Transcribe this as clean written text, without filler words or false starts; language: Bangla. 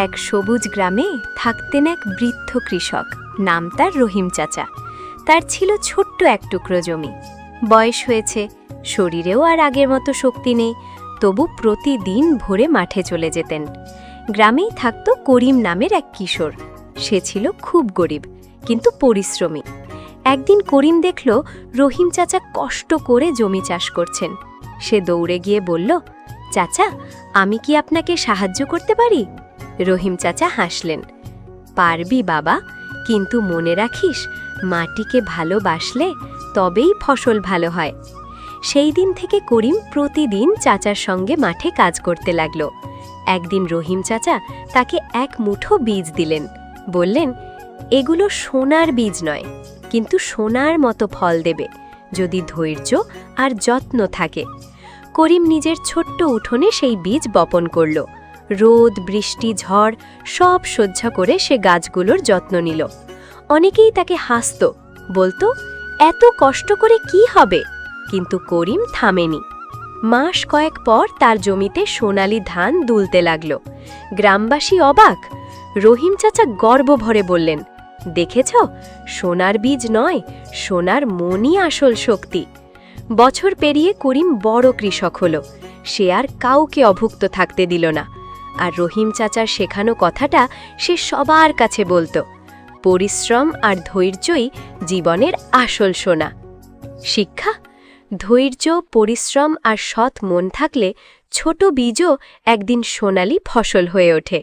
এক সবুজ গ্রামে থাকতেন এক বৃদ্ধ কৃষক, নাম তার রহিম চাচা। তার ছিল ছোট্ট এক টুকরো জমি। বয়স হয়েছে, শরীরেও আর আগের মতো শক্তি নেই, তবু প্রতিদিন ভোরে মাঠে চলে যেতেন। গ্রামেই থাকত করিম নামের এক কিশোর। সে ছিল খুব গরিব, কিন্তু পরিশ্রমী। একদিন করিম দেখল রহিম চাচা কষ্ট করে জমি চাষ করছেন। সে দৌড়ে গিয়ে বলল, চাচা, আমি কি আপনাকে সাহায্য করতে পারি? রহিম চাচা হাসলেন। পারবি বাবা, কিন্তু মনে রাখিস, মাটিকে ভালোবাসলে তবেই ফসল ভালো হয়। সেই দিন থেকে করিম প্রতিদিন চাচার সঙ্গে মাঠে কাজ করতে লাগল। একদিন রহিম চাচা তাকে এক মুঠো বীজ দিলেন। বললেন, এগুলো সোনার বীজ নয়, কিন্তু সোনার মতো ফল দেবে যদি ধৈর্য আর যত্ন থাকে। করিম নিজের ছোট্ট উঠোনে সেই বীজ বপন করল। রোদ, বৃষ্টি, ঝড় সব সহ্য করে সে গাছগুলোর যত্ন নিল। অনেকেই তাকে হাসত, বলতো, এত কষ্ট করে কি হবে? কিন্তু করিম থামেনি। মাস কয়েক পর তার জমিতে সোনালি ধান দুলতে লাগল। গ্রামবাসী অবাক। রহিম চাচা গর্ব ভরে বললেন, দেখেছ, সোনার বীজ নয়, সোনার মনই আসল শক্তি। বছর পেরিয়ে করিম বড় কৃষক হল। সে আর কাউকে অভুক্ত থাকতে দিল না। আর রহিম চাচার শেখানো কথাটা সে সবার কাছে বলতো, পরিশ্রম আর ধৈর্যই জীবনের আসল সোনা। শিক্ষা: ধৈর্য, পরিশ্রম আর সৎ মন থাকলে ছোট বীজও একদিন সোনালি ফসল হয়ে ওঠে।